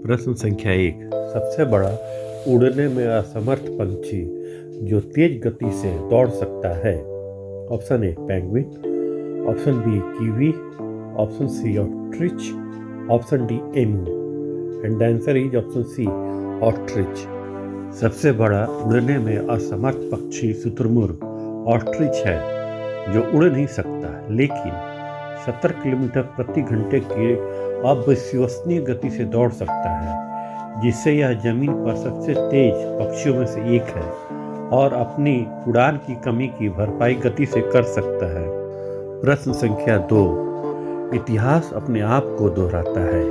प्रश्न संख्या 1। सबसे बड़ा उड़ने में असमर्थ पंछी जो तेज गति से दौड़ सकता है। Option A penguin, option B kiwi, option C ostrich, option D emu. And the answer is option C ostrich. सबसे बड़ा उड़ने में असमर्थ पक्षी शुतुरमुर्ग ऑस्ट्रिच है, जो उड़ नहीं सकता लेकिन 70 किलोमीटर प्रति घंटे की अविश्वसनीय गति से दौड़ सकता है, जिससे यह जमीन पर सबसे तेज पक्षियों में से एक है और अपनी उड़ान की कमी की भरपाई गति से कर सकता है। प्रश्न संख्या 2। इतिहास अपने आप को दोहराता है,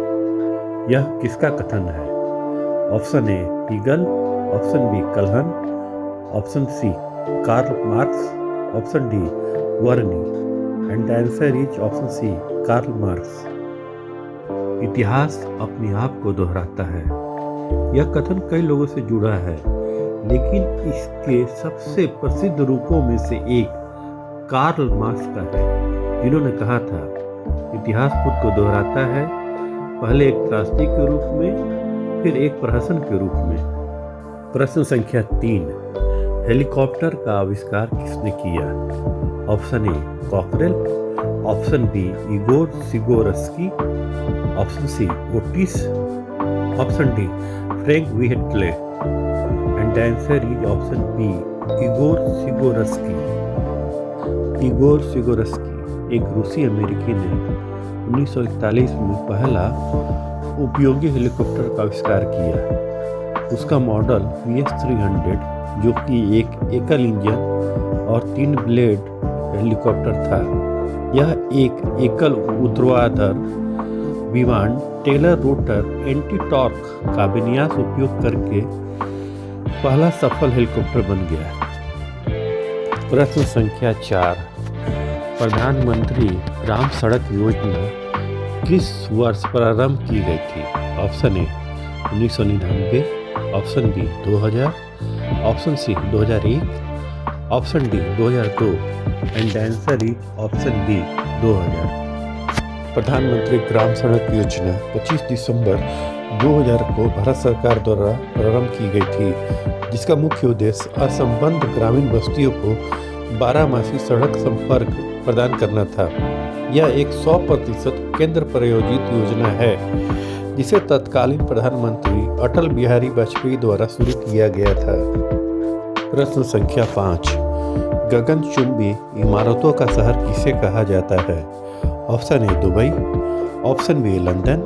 यह किसका कथन है? Option A Hegel, option B Kalhana, option C Karl Marx, option D वर्नी। And the answer is option C Karl Marx. इतिहास अपने आप को दोहराता है, यह कथन कई लोगों से जुड़ा है, लेकिन इसके सबसे प्रसिद्ध रूपों में से एक कार्ल मार्क्स का है, जिन्होंने कहा था इतिहास खुद को दोहराता है, पहले एक त्रासदी के रूप में, फिर एक प्रहसन के रूप में। प्रश्न संख्या 3। हेलीकॉप्टर का आविष्कार किसने किया? Option A Cockerell, option B Igor Sikorsky, option C Otis, option D Frank Whittle. And the answer is option B Igor Sikorsky. Igor Sikorsky एक रूसी अमेरिकी ने 1941 में पहला उपयोगी हेलीकॉप्टर का आविष्कार किया। उसका मॉडल VS-300, जो कि एक एकल इंजन और 3 ब्लेड हेलीकॉप्टर था, यह एक एकल ऊर्ध्वाधर विमान टेलर रोटर एंटी टॉर्क का विन्यास उपयोग करके पहला सफल हेलीकॉप्टर बन गया। प्रश्न संख्या 4। प्रधानमंत्री ग्राम सड़क योजना किस वर्ष प्रारंभ की गई थी? Option A 1999, option B 2000, option C 2001, option D 2002। And the answer is option B 2000। प्रधानमंत्री ग्राम सड़क योजना 25 दिसंबर 2000 को भारत सरकार द्वारा प्रारंभ की गई थी, जिसका मुख्य उद्देश्य असंबद्ध ग्रामीण बस्तियों को 12 सड़क संपर्क प्रदान करना था। यह एक 100% केंद्र प्रायोजित योजना है, जिसे तत्कालीन प्रधानमंत्री अटल बिहारी वाजपेयी द्वारा शुरू किया गया था। प्रश्न संख्या 5। गगनचुंबी इमारतों का शहर किसे कहा जाता है? Option A Dubai, option B London,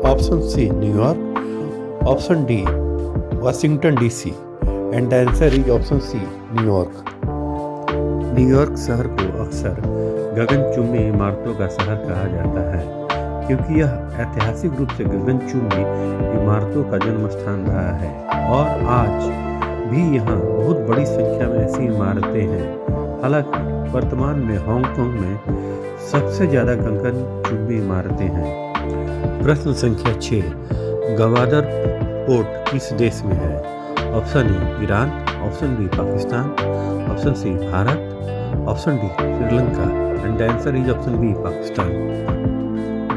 option C New York, option D Washington DC। And the answer is option C New York. New York शहर को अक्सर गगनचुंबी इमारतों का शहर कहा जाता है, क्योंकि यह ऐतिहासिक रूप से गगनचुंबी इमारतों का जन्म स्थान रहा है और आज भी यहाँ बहुत बड़ी संख्या में ऐसी इमारतें हैं। हालांकि वर्तमान में हांगकांग में सबसे ज़्यादा गगनचुंबी इमारतें हैं। प्रश्न संख्या 6। गवादर पोर्ट किस देश में है? Option A Iran, option B Pakistan, option C Bharat, option D Sri Lanka. And the answer is option B Pakistan.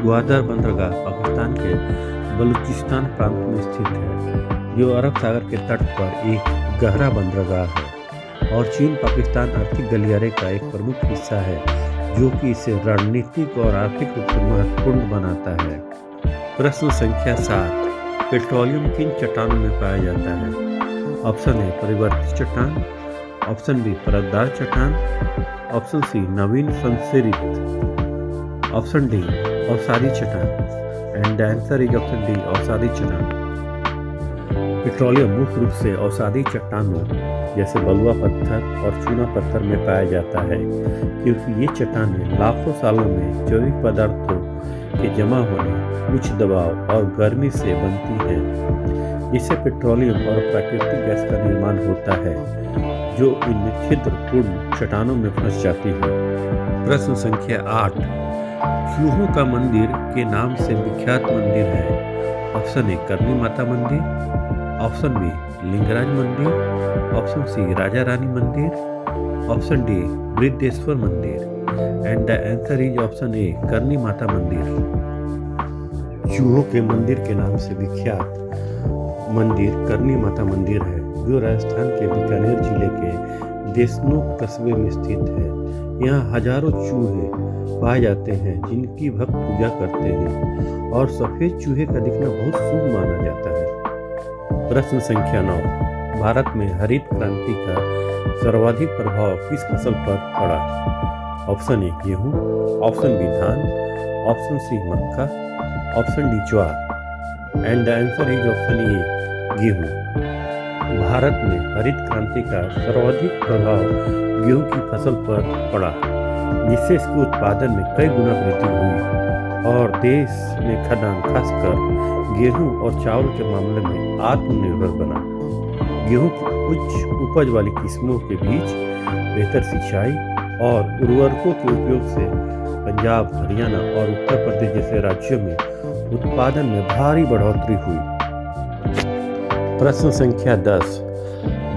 Gwadar बंदरगाह पाकिस्तान के बलूचिस्तान प्रांत में स्थित है, जो अरब सागर के तट पर एक गहरा बंदरगाह है और चीन पाकिस्तान आर्थिक गलियारे का एक प्रमुख हिस्सा है, जो कि इसे रणनीतिक और आर्थिक रूप से महत्वपूर्ण बनाता है। प्रश्न संख्या 7। पेट्रोलियम किन चट्टानों में पाया जाता है? ऑप्शन ए परिवर्तित चट्टान, ऑप्शन बी परतदार चट्टान, ऑप्शन सी नवीन संशोधित, ऑप्शन डी अवसादी चट्टान। And the answer is option D अवसादी चट्टान। पेट्रोलियम मुख्य रूप से अवसादी चट्टानों जैसे बलुआ पत्थर और चूना पत्थर में पाया जाता है, क्योंकि ये चट्टानें लाखों सालों में जैविक पदार्थों के जमा होने, उच्च दबाव और गर्मी से बनती हैं, जिससे पेट्रोलियम और प्राकृतिक गैस का निर्माण होता है, जो इन छिद्रपूर्ण चट्टानों में फंस जाती है। प्रश्न संख्या 8। चूहों का मंदिर के नाम से विख्यात मंदिर है? ऑप्शन ए करनी माता मंदिर, ऑप्शन बी लिंगराज मंदिर, ऑप्शन सी राजा रानी मंदिर, ऑप्शन डी बृहदेश्वर मंदिर। And the answer is option ए करनी माता मंदिर। चूहों के मंदिर के नाम से विख्यात मंदिर करनी माता मंदिर है, जो राजस्थान के बीकानेर जिले के देशनोक कस्बे में स्थित है। यहाँ हजारों चूहे पाए जाते हैं जिनकी भक्त पूजा करते हैं और सफेद चूहे का दिखना बहुत शुभ माना जाता है। प्रश्न संख्या 9, भारत में हरित क्रांति का सर्वाधिक प्रभाव किस फसल पर पड़ा? ऑप्शन ए गेहूं, ऑप्शन बी धान, ऑप्शन सी मक्का, ऑप्शन डी ज्वार। And the answer is option A गेहूं। भारत में हरित क्रांति का सर्वाधिक प्रभाव गेहूं की फसल पर पड़ा, जिससे इसके उत्पादन में कई गुना वृद्धि हुई और देश में खाद्यान्न खासकर गेहूं और चावल के मामले में आत्मनिर्भर बना। गेहूं की उच्च उपज वाली किस्मों के बीच बेहतर सिंचाई और उर्वरकों के उपयोग से पंजाब, हरियाणा और उत्तर प्रदेश जैसे राज्यों में उत्पादन में भारी बढ़ोतरी हुई। प्रश्न संख्या 10,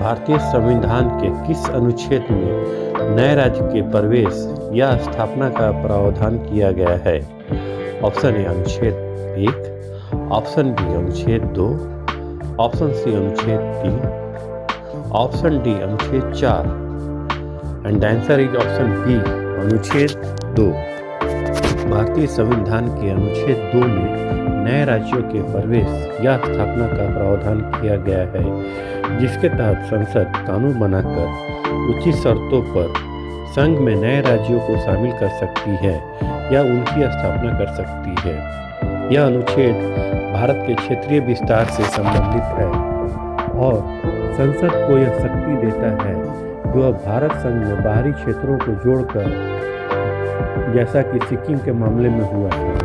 भारतीय संविधान के किस अनुच्छेद में नए राज्य के प्रवेश या स्थापना का प्रावधान किया गया है? ऑप्शन ए अनुच्छेद 1, ऑप्शन बी अनुच्छेद 2, ऑप्शन सी अनुच्छेद 3, ऑप्शन डी अनुच्छेद 4। And answer is option B अनुच्छेद 2। भारतीय संविधान के अनुच्छेद 2 में नए राज्यों के प्रवेश या स्थापना का प्रावधान किया गया है, जिसके तहत संसद कानून बनाकर उचित शर्तों पर संघ में नए राज्यों को शामिल कर सकती है या उनकी स्थापना कर सकती है। यह अनुच्छेद भारत के क्षेत्रीय विस्तार से संबंधित है और संसद को यह शक्ति देता है जो अब भारत संघ में बाहरी क्षेत्रों को जोड़कर, जैसा कि सिक्किम के मामले में हुआ है,